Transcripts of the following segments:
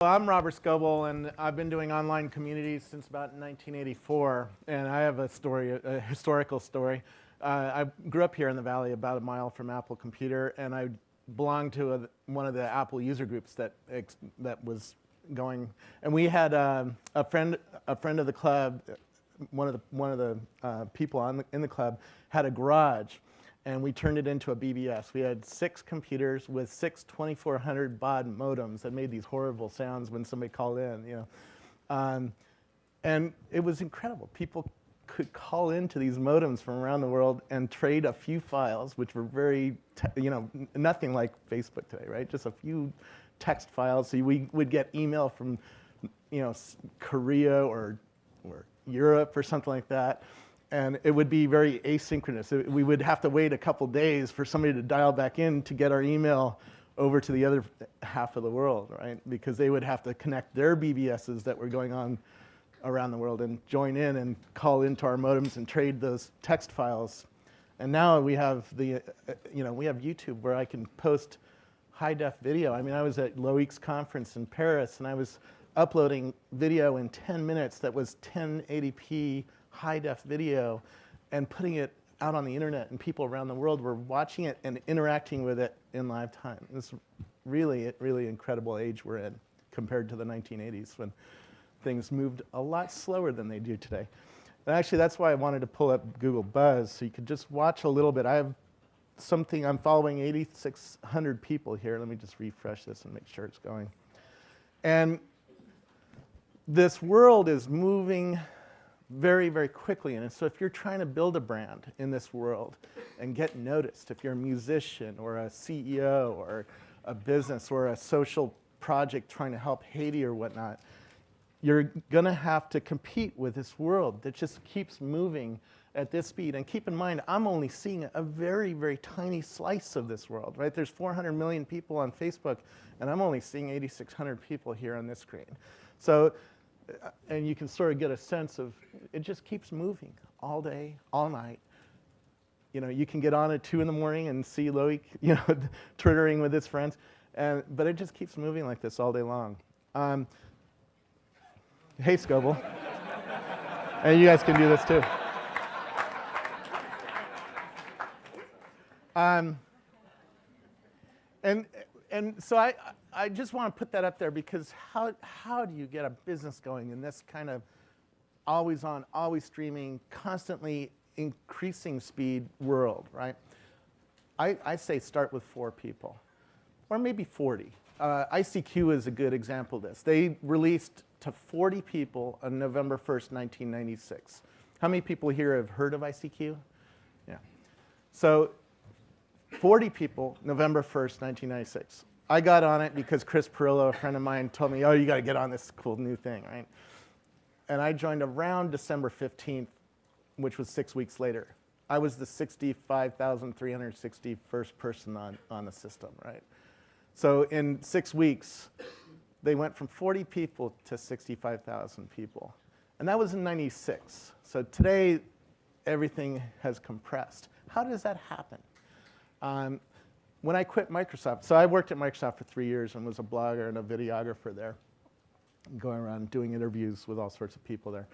Well, I'm Robert Scoble, and I've been doing online communities since about 1984. And I have a historical story. I grew up here in the Valley, about a mile from Apple Computer, and I belonged to one of the Apple user groups that was going. And we had a friend of the club, one of the people in the club, had a garage. And we turned it into a BBS. We had 6 computers with 6 2400 baud modems that made these horrible sounds when somebody called in, and it was incredible. People could call into these modems from around the world and trade a few files, which were very, nothing like Facebook today, right? Just a few text files. So we would get email from, Korea or Europe or something like that. And it would be very asynchronous. We would have to wait a couple days for somebody to dial back in to get our email over to the other half of the world, right? Because they would have to connect their BBSs that were going on around the world and join in and call into our modems and trade those text files. And now we have we have YouTube where I can post high-def video. I mean, I was at Loic's conference in Paris, and I was uploading video in 10 minutes that was 1080p high-def video and putting it out on the internet, and people around the world were watching it and interacting with it in live time. It's really incredible age we're in compared to the 1980s when things moved a lot slower than they do today. And actually, that's why I wanted to pull up Google Buzz, so you could just watch a little bit. I have something, I'm following 8,600 people here. Let me just refresh this and make sure it's going. And this world is moving very, very quickly. And so if you're trying to build a brand in this world and get noticed, if you're a musician or a CEO or a business or a social project trying to help Haiti or whatnot, you're going to have to compete with this world that just keeps moving at this speed. And keep in mind, I'm only seeing a very, very tiny slice of this world, right? There's 400 million people on Facebook, and I'm only seeing 8,600 people here on this screen. So, and you can sort of get a sense of, it just keeps moving all day, all night. You can get on at 2 in the morning and see Loic, twittering with his friends, but it just keeps moving like this all day long. Hey, Scoble. And you guys can do this too. And so I just want to put that up there because how do you get a business going in this kind of always on, always streaming, constantly increasing speed world, right? I say start with 4 people, or maybe 40. ICQ is a good example of this. They released to 40 people on November 1st, 1996. How many people here have heard of ICQ? Yeah. So 40 people, November 1st, 1996. I got on it because Chris Perillo, a friend of mine, told me, oh, you got to get on this cool new thing, right? And I joined around December 15th, which was 6 weeks later. I was the 65,361st person on the system, right? So in 6 weeks, they went from 40 people to 65,000 people. And that was in 96. So today, everything has compressed. How does that happen? When I quit Microsoft, so I worked at Microsoft for 3 years and was a blogger and a videographer there, going around doing interviews with all sorts of people there.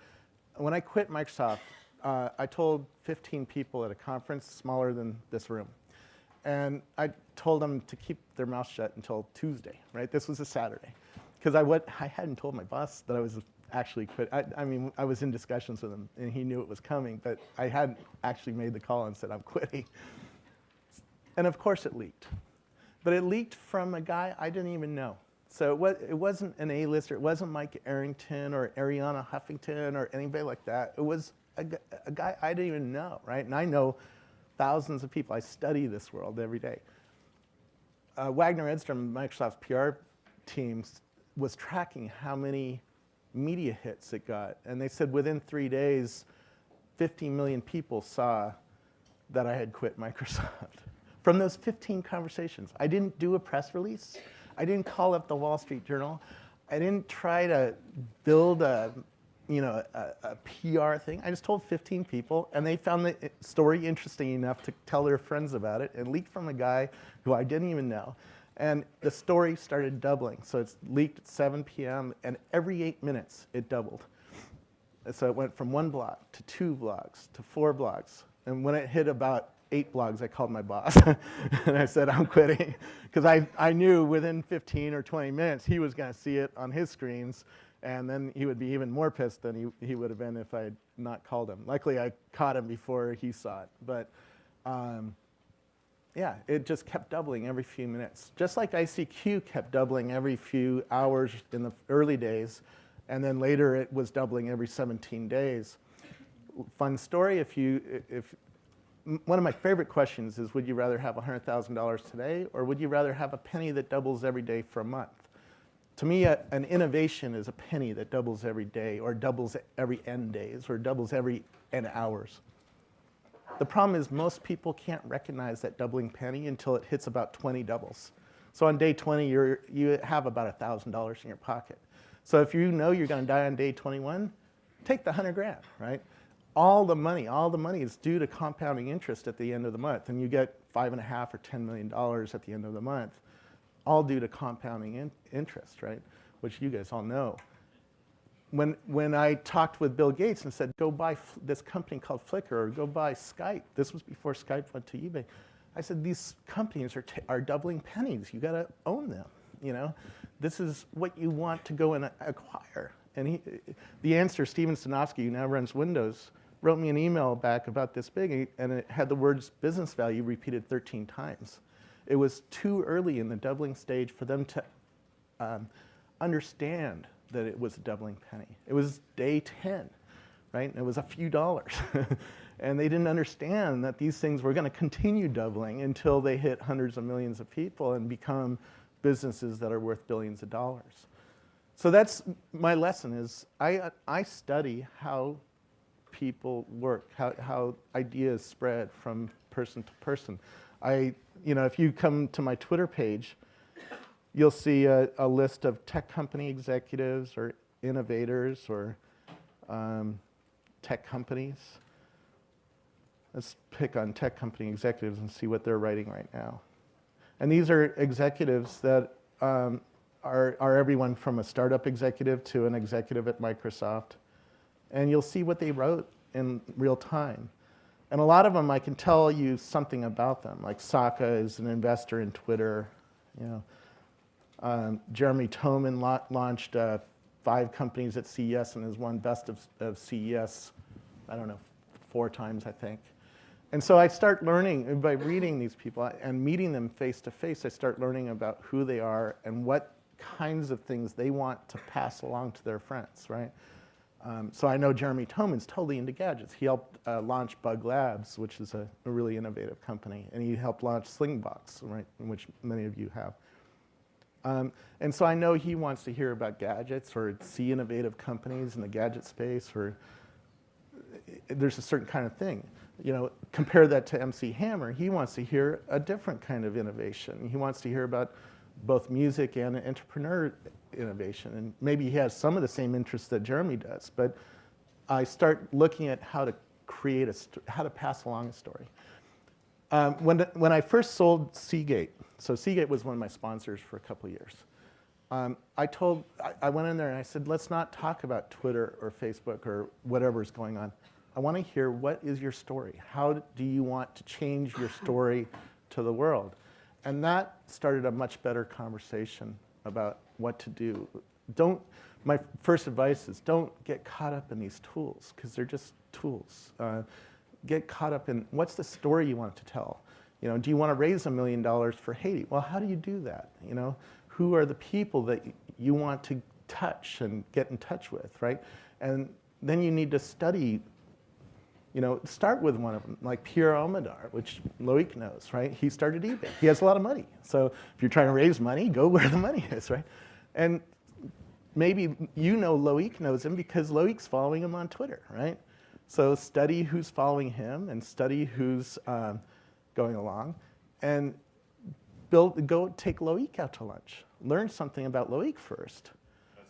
When I quit Microsoft, I told 15 people at a conference smaller than this room. And I told them to keep their mouth shut until Tuesday, right? This was a Saturday. Because I hadn't told my boss that I was actually quit. I was in discussions with him, and he knew it was coming, but I hadn't actually made the call and said, I'm quitting. And of course it leaked. But it leaked from a guy I didn't even know. So it wasn't an A-lister. It wasn't Mike Arrington or Ariana Huffington or anybody like that. It was a guy I didn't even know, right? And I know thousands of people. I study this world every day. Wagner Edstrom, Microsoft's PR team, was tracking how many media hits it got. And they said within 3 days, 50 million people saw that I had quit Microsoft. From those 15 conversations. I didn't do a press release. I didn't call up the Wall Street Journal. I didn't try to build a PR thing. I just told 15 people, and they found the story interesting enough to tell their friends about it. It leaked from a guy who I didn't even know. And the story started doubling. So it's leaked at 7 p.m., and every 8 minutes it doubled. So it went from 1 blog to 2 blogs to 4 blogs. And when it hit about 8 blogs, I called my boss. And I said, I'm quitting. Because I knew within 15 or 20 minutes he was going to see it on his screens. And then he would be even more pissed than he would have been if I had not called him. Luckily, I caught him before he saw it. But yeah, it just kept doubling every few minutes. Just like ICQ kept doubling every few hours in the early days. And then later it was doubling every 17 days. Fun story, one of my favorite questions is, would you rather have $100,000 today, or would you rather have a penny that doubles every day for a month? To me, an innovation is a penny that doubles every day, or doubles every n days, or doubles every n hours. The problem is most people can't recognize that doubling penny until it hits about 20 doubles. So on day 20, you have about $1,000 in your pocket. So if you know you're going to die on day 21, take the 100 grand, right? All the money is due to compounding interest at the end of the month, and you get $5.5 or $10 million at the end of the month, all due to compounding interest, right? Which you guys all know. When I talked with Bill Gates and said, go buy this company called Flickr, or go buy Skype, this was before Skype went to eBay. I said, these companies are doubling pennies. You got to own them, you know? This is what you want to go and acquire. And the answer, Steven Sinofsky, who now runs Windows, wrote me an email back about this big, and it had the words business value repeated 13 times. It was too early in the doubling stage for them to understand that it was a doubling penny. It was day 10, right? And it was a few dollars. And they didn't understand that these things were going to continue doubling until they hit hundreds of millions of people and become businesses that are worth billions of dollars. So that's my lesson is I study how people work, how ideas spread from person to person. If you come to my Twitter page, you'll see a list of tech company executives or innovators or tech companies. Let's pick on tech company executives and see what they're writing right now. And these are executives that are everyone from a startup executive to an executive at Microsoft. And you'll see what they wrote in real time. And a lot of them, I can tell you something about them. Like Saka is an investor in Twitter. Jeremy Toman launched 5 companies at CES and has won best of CES, 4 times, I think. And so I start learning, by reading these people and meeting them face to face, I start learning about who they are and what kinds of things they want to pass along to their friends, right? So I know Jeremy Toman's totally into gadgets. He helped launch Bug Labs, which is a really innovative company, and he helped launch Slingbox, right, which many of you have. And so I know he wants to hear about gadgets or see innovative companies in the gadget space, or there's a certain kind of thing. Compare that to MC Hammer. He wants to hear a different kind of innovation. He wants to hear about both music and entrepreneur innovation. And maybe he has some of the same interests that Jeremy does, but I start looking at how to how to pass along a story. When I first sold Seagate, so Seagate was one of my sponsors for a couple of years. I went in there and I said, let's not talk about Twitter or Facebook or whatever's going on. I want to hear, what is your story? How do you want to change your story to the world? And that started a much better conversation about what to do. My first advice is don't get caught up in these tools, because they're just tools. Get caught up in, what's the story you want to tell? Do you want to raise $1 million for Haiti? Well, how do you do that? Who are the people that you want to touch and get in touch with, right? And then you need to study, start with one of them, like Pierre Almadar, which Loic knows, right? He started eBay. He has a lot of money. So if you're trying to raise money, go where the money is, right? And maybe Loic knows him because Loic's following him on Twitter, right? So study who's following him and study who's going along, and go take Loic out to lunch. Learn something about Loic first. That's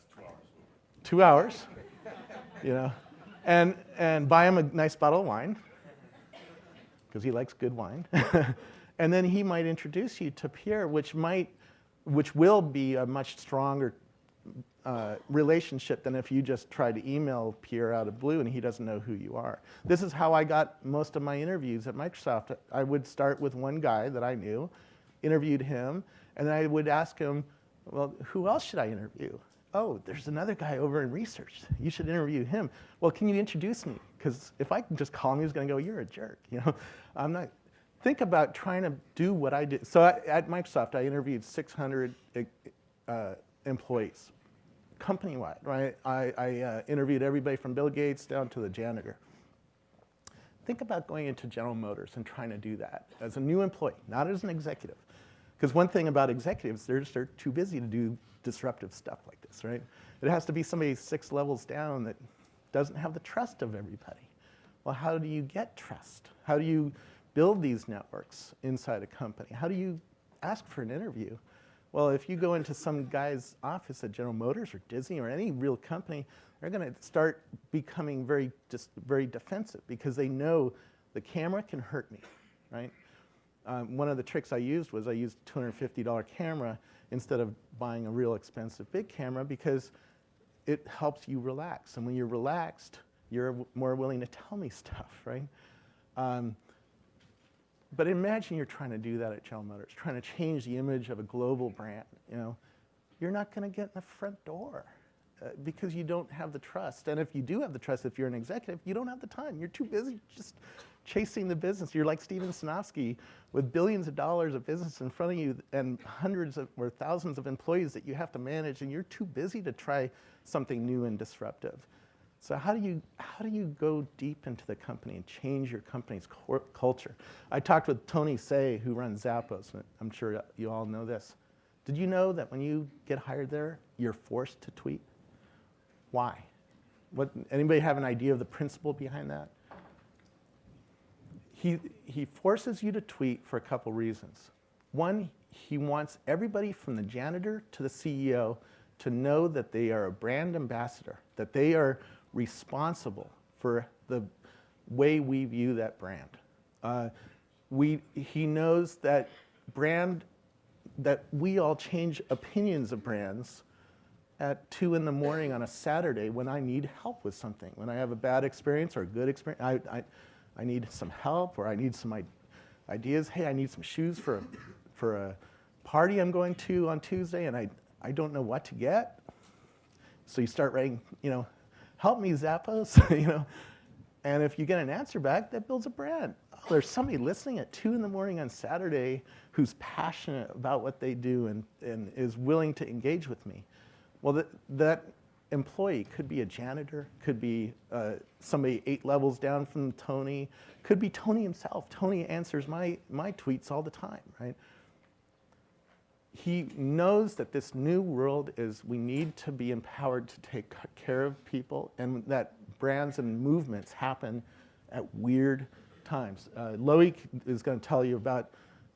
2 hours. 2 hours, and buy him a nice bottle of wine, because he likes good wine. And then he might introduce you to Pierre, which might which will be a much stronger relationship than if you just try to email Pierre out of blue and he doesn't know who you are. This is how I got most of my interviews at Microsoft. I would start with one guy that I knew, interviewed him, and then I would ask him, well, who else should I interview? Oh, there's another guy over in research. You should interview him. Well, can you introduce me? Because if I can just call him, he's going to go, you're a jerk. I'm not. Think about trying to do what I did. So at Microsoft, I interviewed 600 employees, company-wide, right? I interviewed everybody from Bill Gates down to the janitor. Think about going into General Motors and trying to do that as a new employee, not as an executive. Because one thing about executives, they're too busy to do disruptive stuff like this, right? It has to be somebody 6 levels down that doesn't have the trust of everybody. Well, how do you get trust? How do you build these networks inside a company? How do you ask for an interview? Well, if you go into some guy's office at General Motors or Disney or any real company, they're going to start becoming very defensive because they know the camera can hurt me, right? One of the tricks I used was I used a $250 camera instead of buying a real expensive big camera because it helps you relax. And when you're relaxed, you're more willing to tell me stuff, right? But imagine you're trying to do that at General Motors, trying to change the image of a global brand. You're not going to get in the front door because you don't have the trust. And if you do have the trust, if you're an executive, you don't have the time. You're too busy just chasing the business. You're like Steven Sinofsky with billions of dollars of business in front of you and hundreds or thousands of employees that you have to manage, and you're too busy to try something new and disruptive. So how do you go deep into the company and change your company's culture? I talked with Tony Say, who runs Zappos, and I'm sure you all know this. Did you know that when you get hired there, you're forced to tweet? Why? Anybody have an idea of the principle behind that? He forces you to tweet for a couple reasons. One, he wants everybody from the janitor to the CEO to know that they are a brand ambassador, that they are responsible for the way we view that brand. He knows that we all change opinions of brands at 2 in the morning on a Saturday when I need help with something, when I have a bad experience or a good experience. I need some help, or I need some ideas. Hey, I need some shoes for a party I'm going to on Tuesday, and I don't know what to get. So you start writing, help me, Zappos, And if you get an answer back, that builds a brand. Oh, there's somebody listening at 2 in the morning on Saturday who's passionate about what they do and is willing to engage with me. Well, that employee could be a janitor, could be somebody 8 levels down from Tony, could be Tony himself. Tony answers my tweets all the time, right? He knows that this new world is we need to be empowered to take care of people, and that brands and movements happen at weird times. Loic is going to tell you about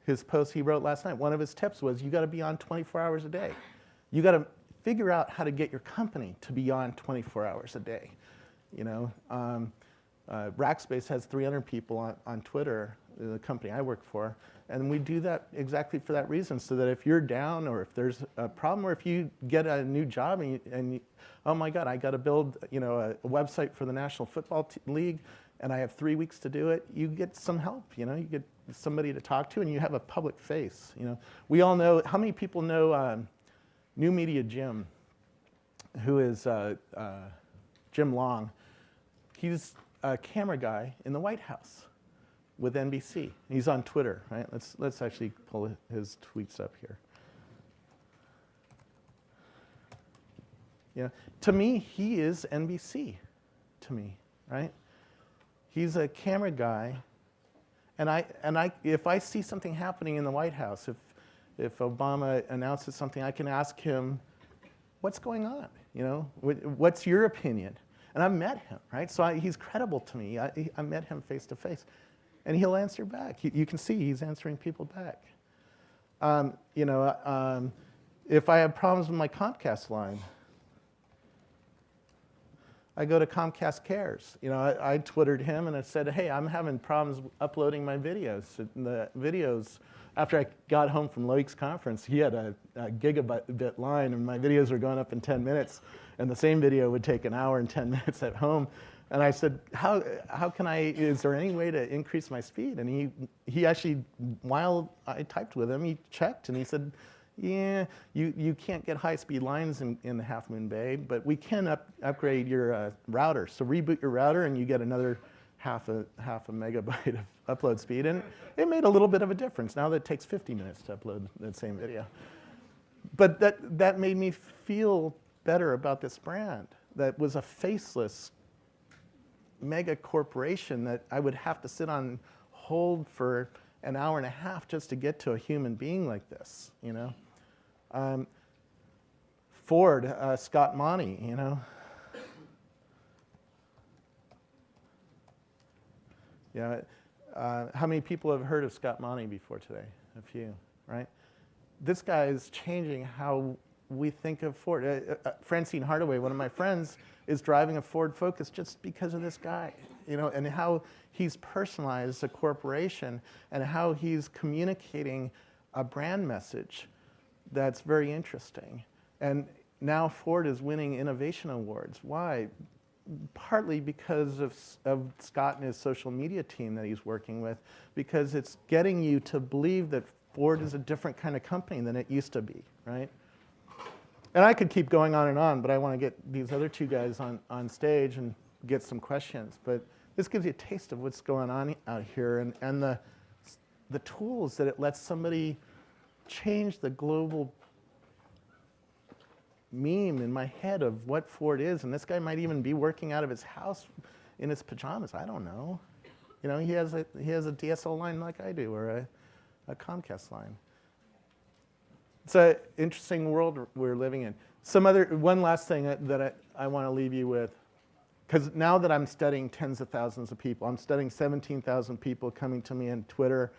his post he wrote last night. One of his tips was you got to be on 24 hours a day. You got to figure out how to get your company to be on 24 hours a day. Rackspace has 300 people on Twitter, the company I work for, and we do that exactly for that reason, so that if you're down or if there's a problem or if you get a new job and oh my God, I got to build a website for the National Football League and I have 3 weeks to do it, you get some help. You get somebody to talk to and you have a public face. We all know, how many people know New Media Jim, who is Jim Long? He's a camera guy in the White House with NBC. He's on Twitter, right? Let's actually pull his tweets up here. To me, he is NBC. To me, right? He's a camera guy, and if I see something happening in the White House, if Obama announces something, I can ask him, "What's going on? What's your opinion?" And I've met him, right? So he's credible to me. I met him face to face. And he'll answer back. You can see he's answering people back. If I have problems with my Comcast line, I go to Comcast Cares. You know, I Twittered him and I said, hey, I'm having problems uploading my videos. And the videos, after I got home from Loic's conference, he had a gigabit line, and my videos were going up in 10 minutes, and the same video would take an hour and 10 minutes at home. And I said, how can is there any way to increase my speed? And he actually, while I typed with him, he checked and he said, yeah, you can't get high-speed lines in the Half Moon Bay, but we can upgrade your router. So reboot your router and you get another half a megabyte of upload speed. And it made a little bit of a difference. Now that it takes 50 minutes to upload that same video. But that made me feel better about this brand. That was a faceless mega corporation that I would have to sit on hold for an hour and a half just to get to a human being like this, you know. Ford, Scott Monty, you know. Yeah, how many people have heard of Scott Monty before today? A few, right? This guy is changing how we think of Ford. Francine Hardaway, one of my friends, is driving a Ford Focus just because of this guy, you know, and how he's personalized a corporation and how he's communicating a brand message that's very interesting. And now Ford is winning innovation awards. Why? Partly because of Scott and his social media team that he's working with, because it's getting you to believe that Ford is a different kind of company than it used to be, right? And I could keep going on, but I want to get these other two guys on stage and get some questions. But this gives you a taste of what's going on out here and the tools that it lets somebody change the global meme in my head of what Ford is. And this guy might even be working out of his house in his pajamas. I don't know. You know, he has a DSL line like I do, or a Comcast line. It's an interesting world we're living in. One last thing that I want to leave you with, because now that I'm studying tens of thousands of people, I'm studying 17,000 people coming to me on Twitter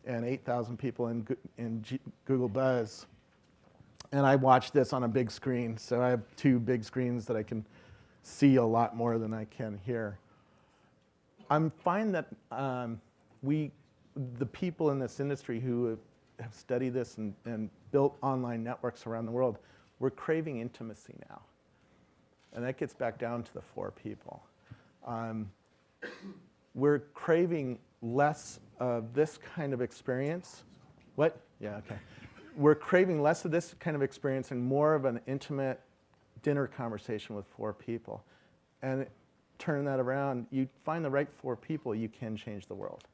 and 8,000 people in Google Buzz. And I watch this on a big screen, so I have two big screens that I can see a lot more than I can hear. I find that the people in this industry who have studied this and built online networks around the world, we're craving intimacy now. And that gets back down to the four people. We're craving less of this kind of experience. What? Yeah, okay. We're craving less of this kind of experience and more of an intimate dinner conversation with four people. And turn that around, you find the right four people, you can change the world.